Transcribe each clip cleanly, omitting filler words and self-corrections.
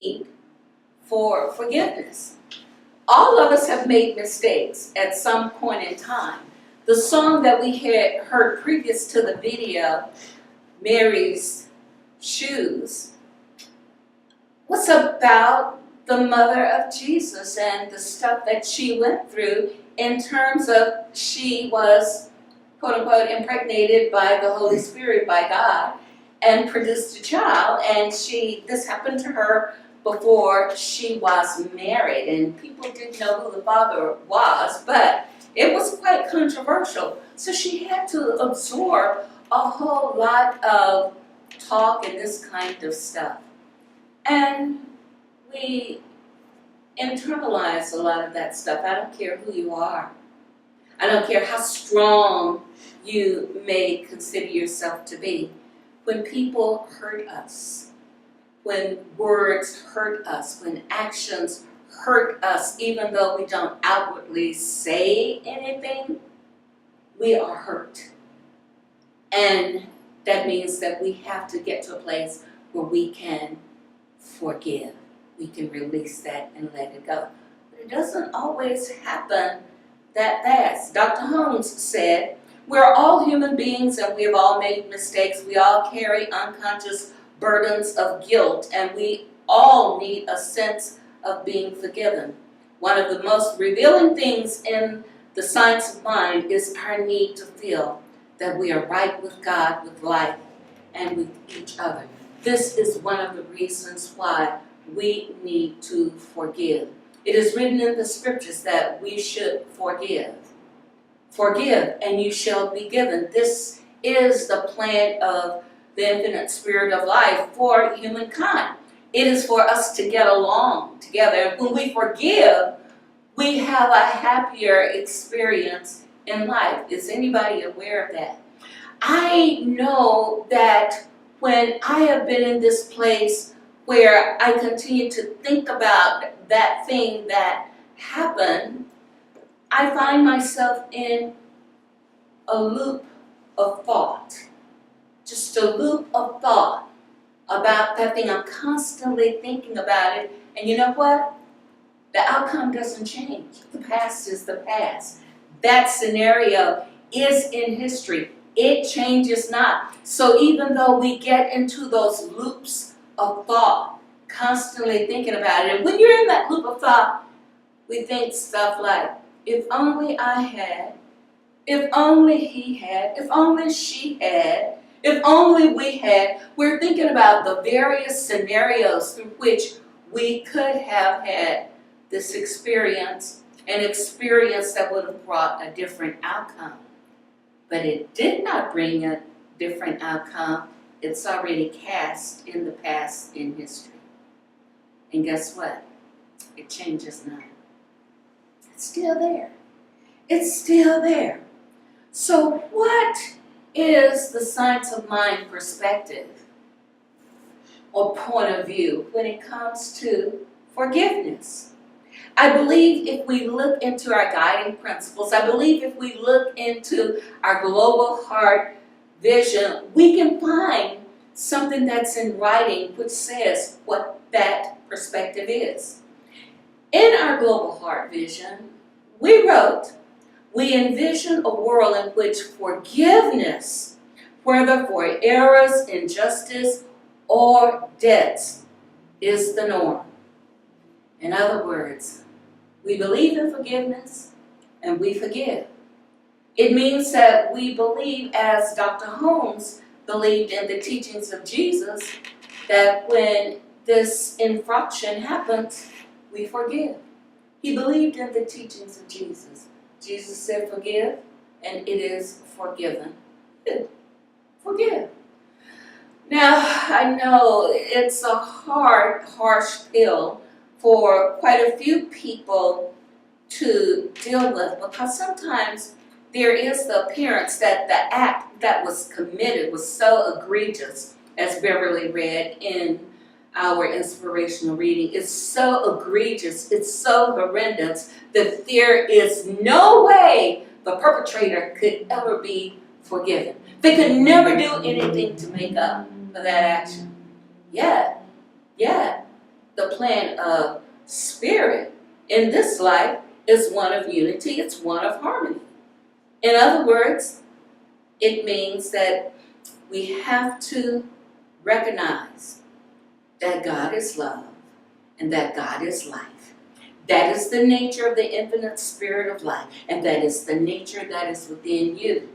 need for forgiveness. All of us have made mistakes at some point in time. The song that we had heard previous to the video, Mary's Shoes, was about the mother of Jesus and the stuff that she went through in terms of she was, quote unquote, impregnated by the Holy Spirit, by God, and produced a child. And this happened to her before she was married, and people didn't know who the father was, but it was quite controversial. So she had to absorb a whole lot of talk and this kind of stuff. And we internalize a lot of that stuff. I don't care who you are. I don't care how strong you may consider yourself to be. When people hurt us, when words hurt us, when actions hurt us, even though we don't outwardly say anything, we are hurt. And that means that we have to get to a place where we can forgive. We can release that and let it go. But it doesn't always happen that fast. Dr. Holmes said, we're all human beings and we have all made mistakes. We all carry unconscious burdens of guilt, and we all need a sense of being forgiven. One of the most revealing things in the science of mind is our need to feel that we are right with God, with life, and with each other. This is one of the reasons why we need to forgive. It is written in the scriptures that we should forgive. Forgive, and you shall be given. This is the plan of the infinite spirit of life for humankind. It is for us to get along together. When we forgive, we have a happier experience in life. Is anybody aware of that? I know that when I have been in this place where I continue to think about that thing that happened, I find myself in a loop of thought. Just a loop of thought about that thing. I'm constantly thinking about it. And you know what? The outcome doesn't change. The past is the past. That scenario is in history. It changes not. So even though we get into those loops of thought, constantly thinking about it, and when you're in that loop of thought, we think stuff like, if only I had, if only he had, if only she had, if only we had. We're thinking about the various scenarios through which we could have had this experience, an experience that would have brought a different outcome. But it did not bring a different outcome. It's already cast in the past in history. And guess what? It changes not. It's still there. It's still there. So what is the science of mind perspective or point of view when it comes to forgiveness? I believe if we look into our guiding principles, I believe if we look into our global heart vision, we can find something that's in writing which says what that perspective is. In our global heart vision, we wrote, we envision a world in which forgiveness, whether for errors, injustice, or debts, is the norm. In other words, we believe in forgiveness and we forgive. It means that we believe, as Dr. Holmes believed in the teachings of Jesus, that when this infraction happens, we forgive. He believed in the teachings of Jesus. Jesus said, forgive, and it is forgiven. Forgive. Now, I know it's a hard, harsh pill for quite a few people to deal with, because sometimes there is the appearance that the act that was committed was so egregious, as Beverly read in our inspirational reading. It's so egregious, it's so horrendous, that there is no way the perpetrator could ever be forgiven. They could never do anything to make up for that action. Yet, the plan of spirit in this life is one of unity, it's one of harmony. In other words, it means that we have to recognize that God is love and that God is life. That is the nature of the infinite spirit of life, and that is the nature that is within you.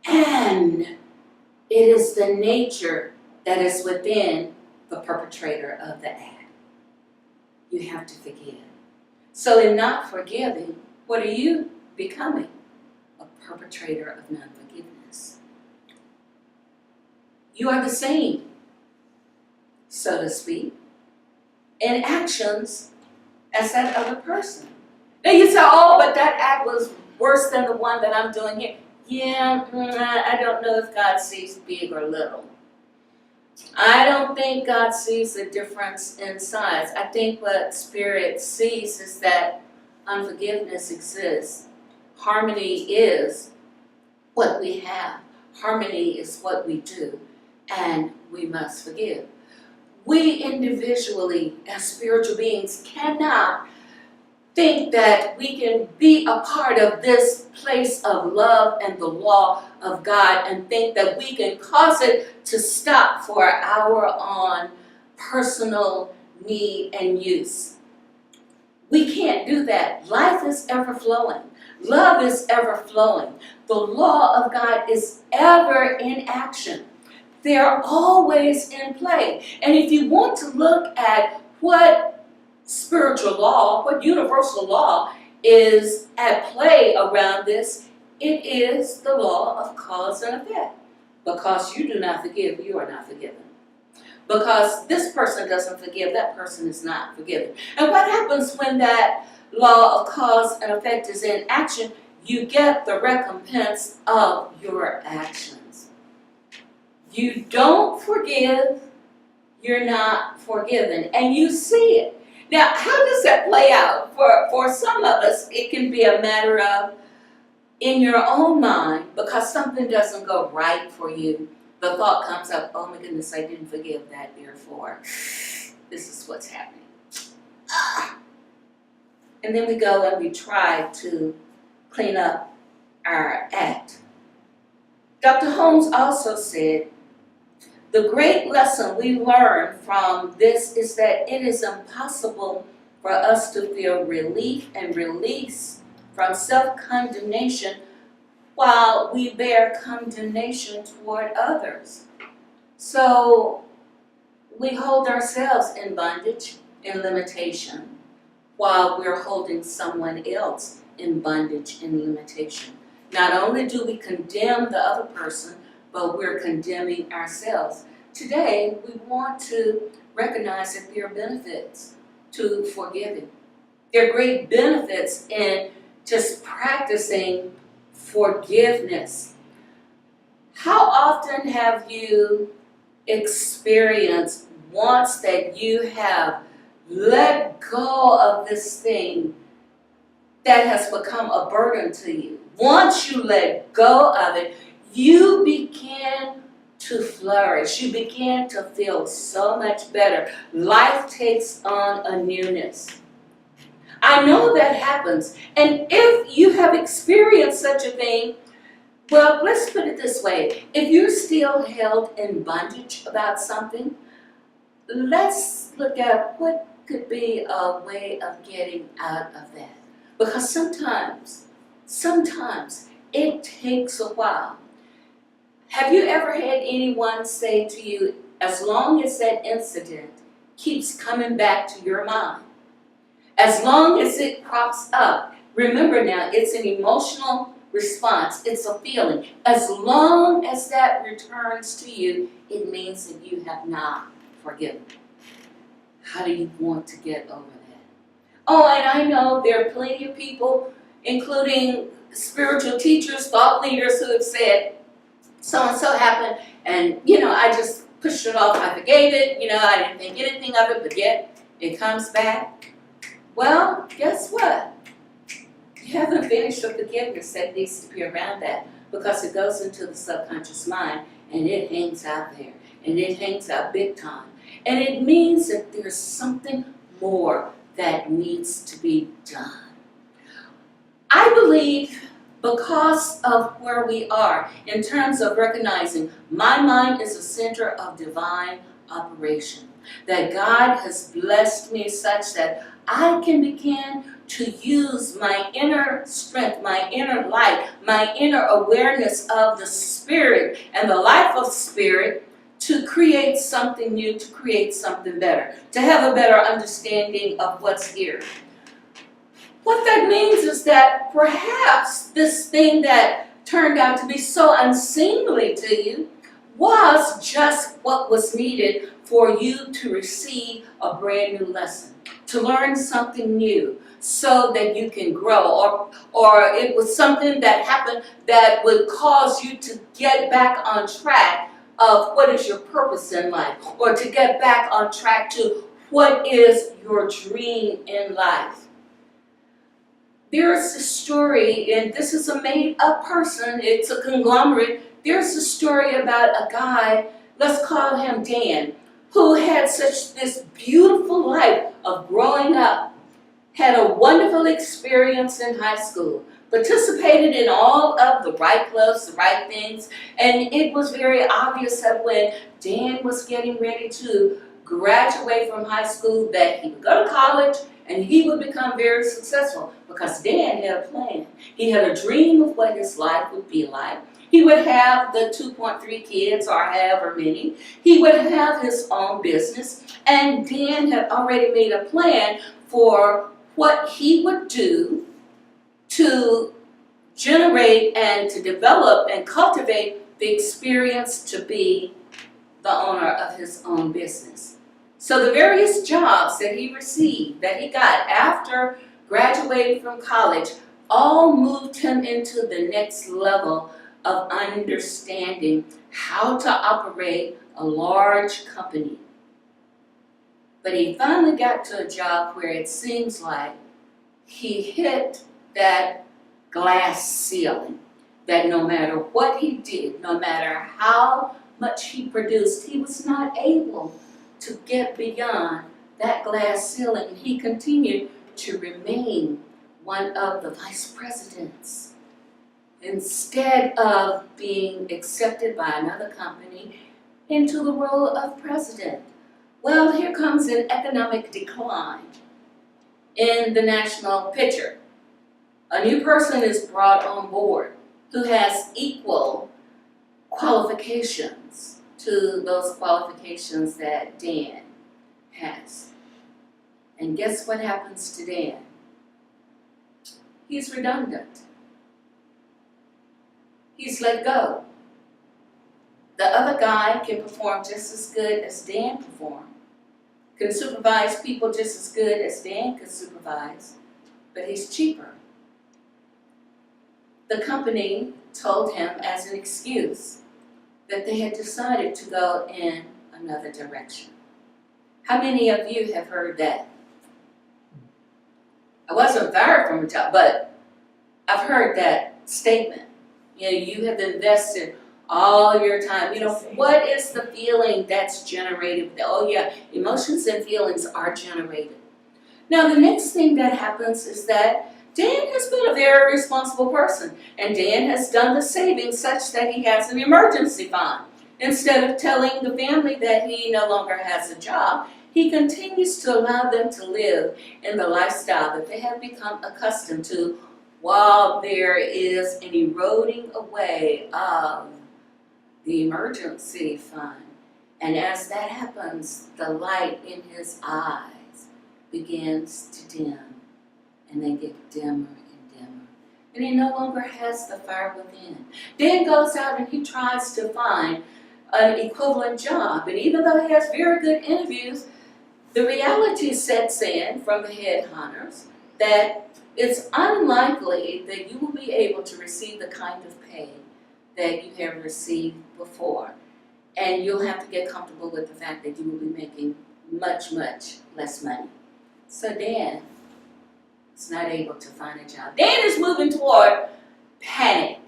And it is the nature that is within the perpetrator of the act. You have to forgive. So in not forgiving, what are you becoming? A perpetrator of non-forgiveness. You are the same, so to speak, in actions as that other person. Now you say, oh, but that act was worse than the one that I'm doing here. Yeah, I don't know if God sees big or little. I don't think God sees a difference in size. I think what Spirit sees is that unforgiveness exists. Harmony is what we have. Harmony is what we do, and we must forgive. We individually, as spiritual beings, cannot think that we can be a part of this place of love and the law of God and think that we can cause it to stop for our own personal need and use. We can't do that. Life is ever flowing. Love is ever flowing. The law of God is ever in action. They're always in play. And if you want to look at what spiritual law, what universal law is at play around this, it is the law of cause and effect. Because you do not forgive, you are not forgiven. Because this person doesn't forgive, that person is not forgiven. And what happens when that law of cause and effect is in action? You get the recompense of your actions. You don't forgive, you're not forgiven. And you see it. Now, how does that play out? For some of us, it can be a matter of, in your own mind, because something doesn't go right for you, the thought comes up, oh my goodness, I didn't forgive that, therefore, this is what's happening. And then we go and we try to clean up our act. Dr. Holmes also said, the great lesson we learn from this is that it is impossible for us to feel relief and release from self-condemnation while we bear condemnation toward others. So we hold ourselves in bondage and limitation while we're holding someone else in bondage and limitation. Not only do we condemn the other person, but we're condemning ourselves. Today, we want to recognize that there are benefits to forgiving. There are great benefits in just practicing forgiveness. How often have you experienced once that you have let go of this thing that has become a burden to you? Once you let go of it, you begin to flourish. You begin to feel so much better. Life takes on a newness. I know that happens. And if you have experienced such a thing, well, let's put it this way. If you're still held in bondage about something, let's look at what could be a way of getting out of that. Because sometimes it takes a while. Have you ever had anyone say to you, as long as that incident keeps coming back to your mind, as long as it crops up, remember now, it's an emotional response, it's a feeling. As long as that returns to you, it means that you have not forgiven. How do you want to get over that? Oh, and I know there are plenty of people, including spiritual teachers, thought leaders, who have said, so-and-so happened, and, I just pushed it off, I forgave it, I didn't think anything of it, but yet it comes back. Well, guess what? You haven't finished the forgiveness that needs to be around that, because it goes into the subconscious mind, and it hangs out there, and it hangs out big time. And it means that there's something more that needs to be done. I believe because of where we are in terms of recognizing my mind is a center of divine operation, that God has blessed me such that I can begin to use my inner strength, my inner light, my inner awareness of the Spirit and the life of Spirit to create something new, to create something better, to have a better understanding of what's here. What that means is that perhaps this thing that turned out to be so unseemly to you was just what was needed for you to receive a brand new lesson, to learn something new so that you can grow, or it was something that happened that would cause you to get back on track of what is your purpose in life, or to get back on track to what is your dream in life. There's a story, and this is a made-up person, it's a conglomerate. There's a story about a guy, let's call him Dan, who had this beautiful life of growing up, had a wonderful experience in high school, participated in all of the right clubs, the right things, and it was very obvious that when Dan was getting ready to graduate from high school that he would go to college and he would become very successful because Dan had a plan. He had a dream of what his life would be like. He would have the 2.3 kids or however many. He would have his own business, and Dan had already made a plan for what he would do to generate and to develop and cultivate the experience to be the owner of his own business. So the various jobs that he received, that he got after graduating from college, all moved him into the next level of understanding how to operate a large company. But he finally got to a job where it seems like he hit that glass ceiling, that no matter what he did, no matter how much he produced, he was not able to get beyond that glass ceiling. He continued to remain one of the vice presidents instead of being accepted by another company into the role of president. Well, here comes an economic decline in the national picture. A new person is brought on board who has equal qualifications to those qualifications that Dan has. And guess what happens to Dan? He's redundant. He's let go. The other guy can perform just as good as Dan performed, can supervise people just as good as Dan could supervise, but he's cheaper. The company told him as an excuse that they had decided to go in another direction. How many of you have heard that? I wasn't fired from a job, but I've heard that statement. You know, you have invested all your time. You know, what is the feeling that's generated? Oh yeah, emotions and feelings are generated. Now the next thing that happens is that Dan has been a very responsible person, and Dan has done the saving such that he has an emergency fund. Instead of telling the family that he no longer has a job, he continues to allow them to live in the lifestyle that they have become accustomed to while there is an eroding away of the emergency fund. And as that happens, the light in his eyes begins to dim. And they get dimmer and dimmer. And he no longer has the fire within. Dan goes out and he tries to find an equivalent job. And even though he has very good interviews, the reality sets in from the headhunters that it's unlikely that you will be able to receive the kind of pay that you have received before. And you'll have to get comfortable with the fact that you will be making much, much less money. So Dan is not able to find a job. Dan is moving toward panic,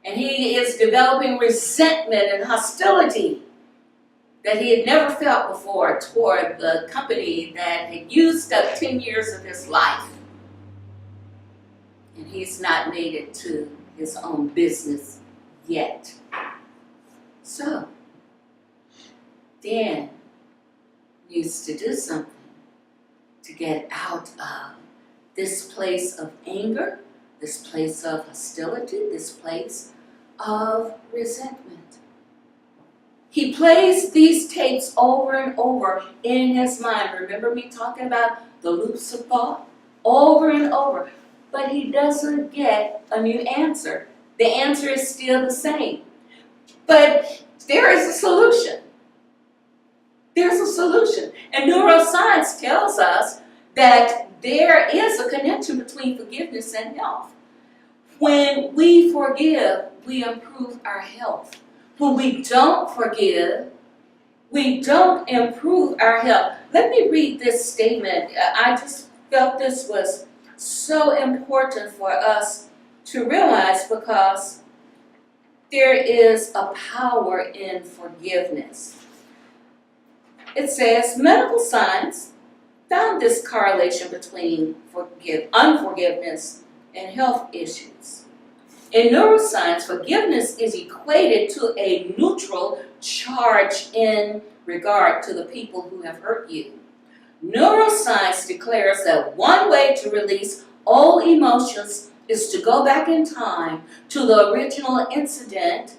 and he is developing resentment and hostility that he had never felt before toward the company that had used up 10 years of his life. And he's not made it to his own business yet. So, Dan needs to do something to get out of this place of anger, this place of hostility, this place of resentment. He plays these tapes over and over in his mind. Remember me talking about the loops of thought? Over and over. But he doesn't get a new answer. The answer is still the same. But there is a solution. There's a solution. And neuroscience tells us that there is a connection between forgiveness and health. When we forgive, we improve our health. When we don't forgive, we don't improve our health. Let me read this statement. I just felt this was so important for us to realize because there is a power in forgiveness. It says, medical science found this correlation between unforgiveness and health issues. In neuroscience, forgiveness is equated to a neutral charge in regard to the people who have hurt you. Neuroscience declares that one way to release all emotions is to go back in time to the original incident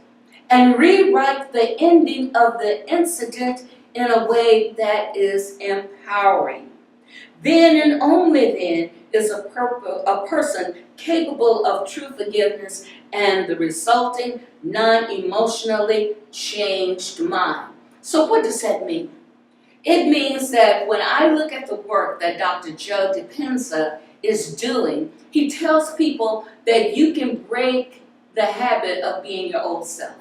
and rewrite the ending of the incident in a way that is empowering. Then and only then is a person capable of true forgiveness and the resulting non-emotionally changed mind. So what does that mean? It means that when I look at the work that Dr. Joe Dispenza is doing, he tells people that you can break the habit of being your old self.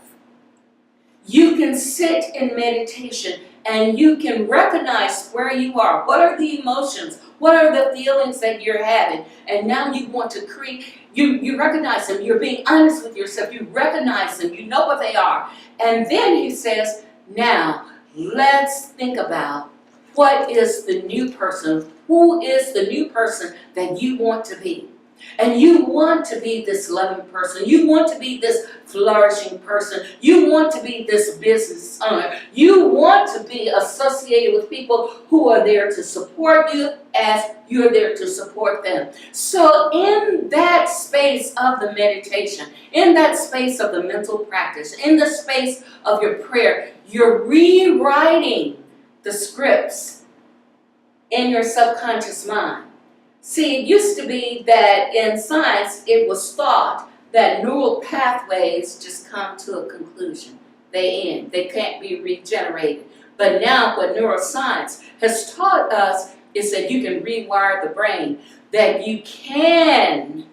You can sit in meditation and you can recognize where you are. What are the emotions? What are the feelings that you're having? And now you want to create, you recognize them. You're being honest with yourself. You recognize them. You know what they are. And then he says, now let's think about what is the new person. Who is the new person that you want to be? And you want to be this loving person. You want to be this flourishing person. You want to be this business owner. You want to be associated with people who are there to support you as you're there to support them. So in that space of the meditation, in that space of the mental practice, in the space of your prayer, you're rewriting the scripts in your subconscious mind. See, it used to be that in science, it was thought that neural pathways just come to a conclusion. They end. They can't be regenerated. But now what neuroscience has taught us is that you can rewire the brain, that you can,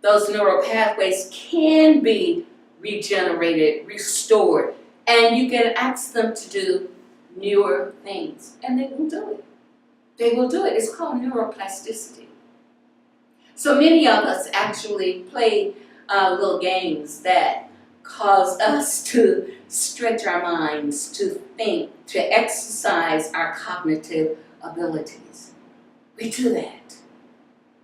those neural pathways can be regenerated, restored, and you can ask them to do newer things, and they will do it. They will do it. It's called neuroplasticity. So many of us actually play little games that cause us to stretch our minds, to think, to exercise our cognitive abilities. We do that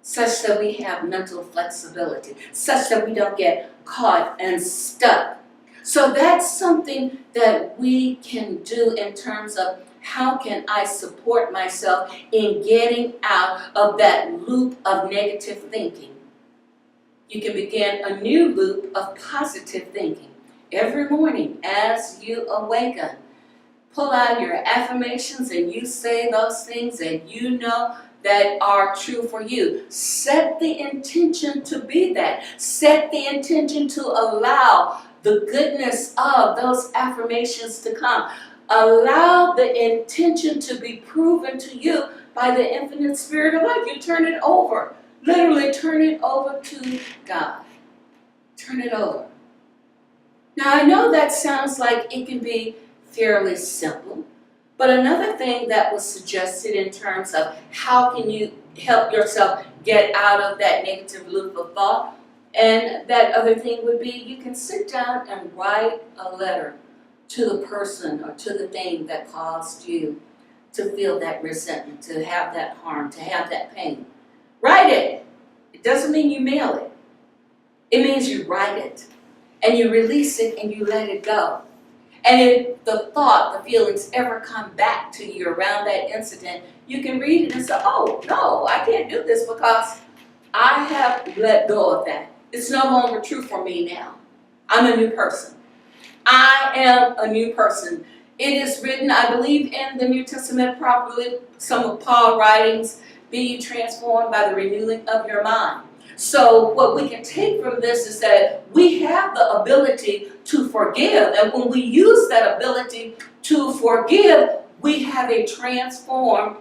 such that we have mental flexibility, such that we don't get caught and stuck. So that's something that we can do in terms of how can I support myself in getting out of that loop of negative thinking. You can begin a new loop of positive thinking. Every morning as you awaken, pull out your affirmations and you say those things that you know that are true for you. Set the intention to be that. Set the intention to allow the goodness of those affirmations to come. Allow the intention to be proven to you by the infinite spirit of life. You turn it over. Literally turn it over to God. Turn it over. Now I know that sounds like it can be fairly simple, but another thing that was suggested in terms of how can you help yourself get out of that negative loop of thought, and that other thing would be you can sit down and write a letter to the person or to the thing that caused you to feel that resentment, to have that harm, to have that pain. Write it. It doesn't mean you mail it. It means you write it and you release it and you let it go. And if the thought, the feelings ever come back to you around that incident, you can read it and say, oh, no, I can't do this because I have let go of that. It's no longer true for me now. I'm a new person. I am a new person. It is written, I believe, in the New Testament, probably some of Paul's writings, be ye transformed by the renewing of your mind. So what we can take from this is that we have the ability to forgive. And when we use that ability to forgive, we have a transformed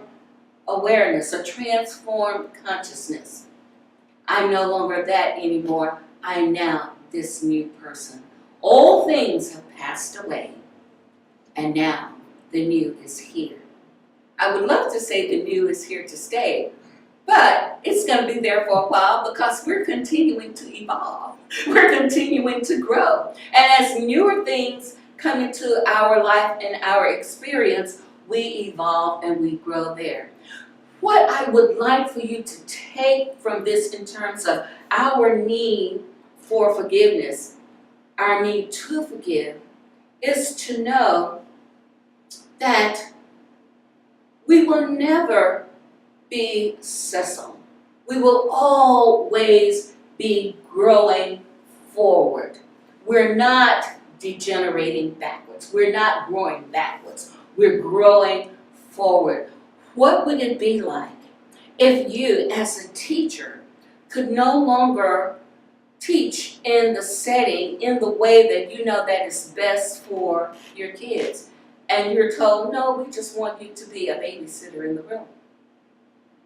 awareness, a transformed consciousness. I'm no longer that anymore. I'm now this new person. All things have passed away, and now the new is here. I would love to say the new is here to stay, but it's going to be there for a while because we're continuing to evolve. We're continuing to grow. And as newer things come into our life and our experience, we evolve and we grow there. What I would like for you to take from this in terms of our need for forgiveness, our need to forgive, is to know that we will never be cessile. We will always be growing forward. We're not degenerating backwards. We're not growing backwards. We're growing forward. What would it be like if you, as a teacher, could no longer teach in the setting, in the way that you know that is best for your kids, and you're told, no, we just want you to be a babysitter in the room?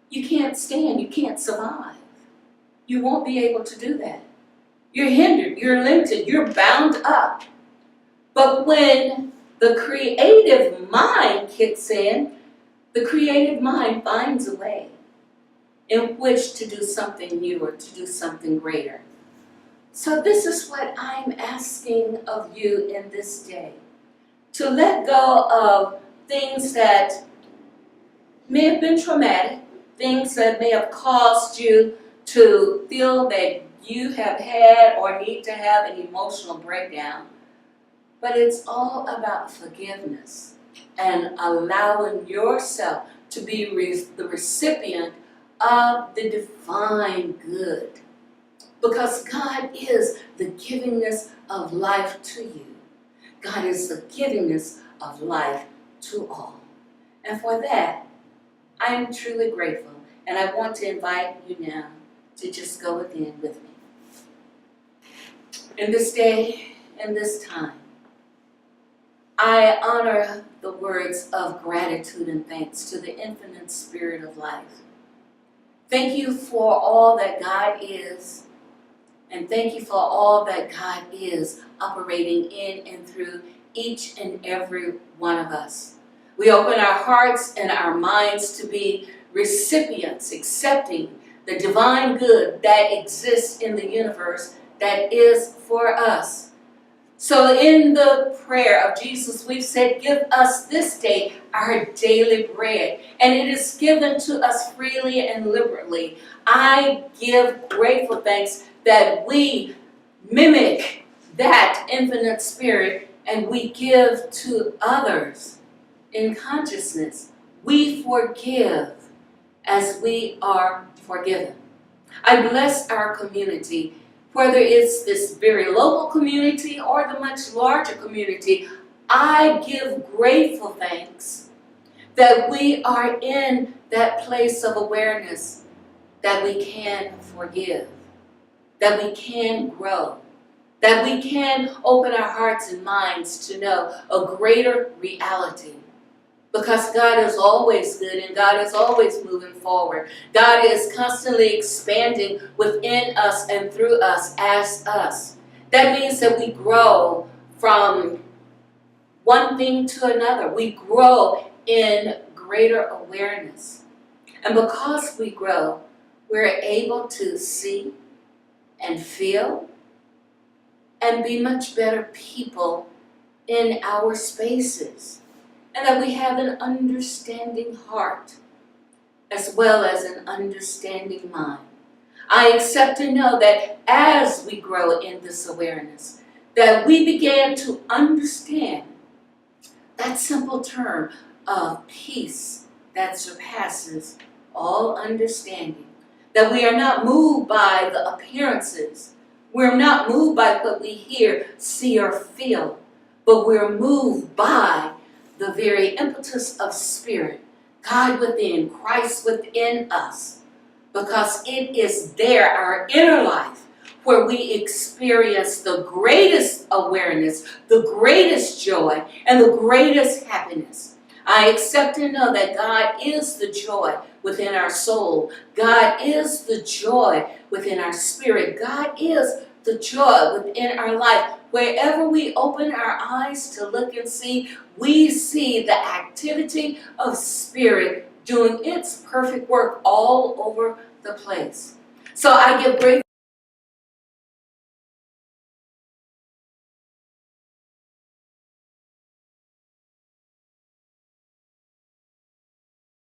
You can't stand, you can't survive. You won't be able to do that. You're hindered, you're limited, you're bound up. But when the creative mind kicks in, the creative mind finds a way in which to do something new or to do something greater. So this is what I'm asking of you in this day. To let go of things that may have been traumatic, things that may have caused you to feel that you have had or need to have an emotional breakdown. But it's all about forgiveness and allowing yourself to be the recipient of the divine good. Because God is the givingness of life to you. God is the givingness of life to all. And for that, I am truly grateful. And I want to invite you now to just go within with me. In this day, in this time, I honor the words of gratitude and thanks to the infinite spirit of life. Thank you for all that God is, and thank you for all that God is operating in and through each and every one of us. We open our hearts and our minds to be recipients, accepting the divine good that exists in the universe that is for us. So in the prayer of Jesus, we've said, give us this day our daily bread. And it is given to us freely and liberally. I give grateful thanks that we mimic that infinite spirit and we give to others in consciousness. We forgive as we are forgiven. I bless our community, whether it's this very local community or the much larger community. I give grateful thanks that we are in that place of awareness, that we can forgive, that we can grow, that we can open our hearts and minds to know a greater reality. Because God is always good and God is always moving forward. God is constantly expanding within us and through us as us. That means that we grow from one thing to another. We grow in greater awareness. And because we grow, we're able to see and feel and be much better people in our spaces, and that we have an understanding heart as well as an understanding mind. I accept and know that as we grow in this awareness, that we began to understand that simple term of peace that surpasses all understanding. That we are not moved by the appearances. We're not moved by what we hear, see, or feel, but we're moved by the very impetus of spirit, God within, Christ within us, because it is there, our inner life, where we experience the greatest awareness, the greatest joy, and the greatest happiness. I accept and know that God is the joy within our soul. God is the joy within our spirit. God is the joy within our life. Wherever we open our eyes to look and see, we see the activity of spirit doing its perfect work all over the place. So I give great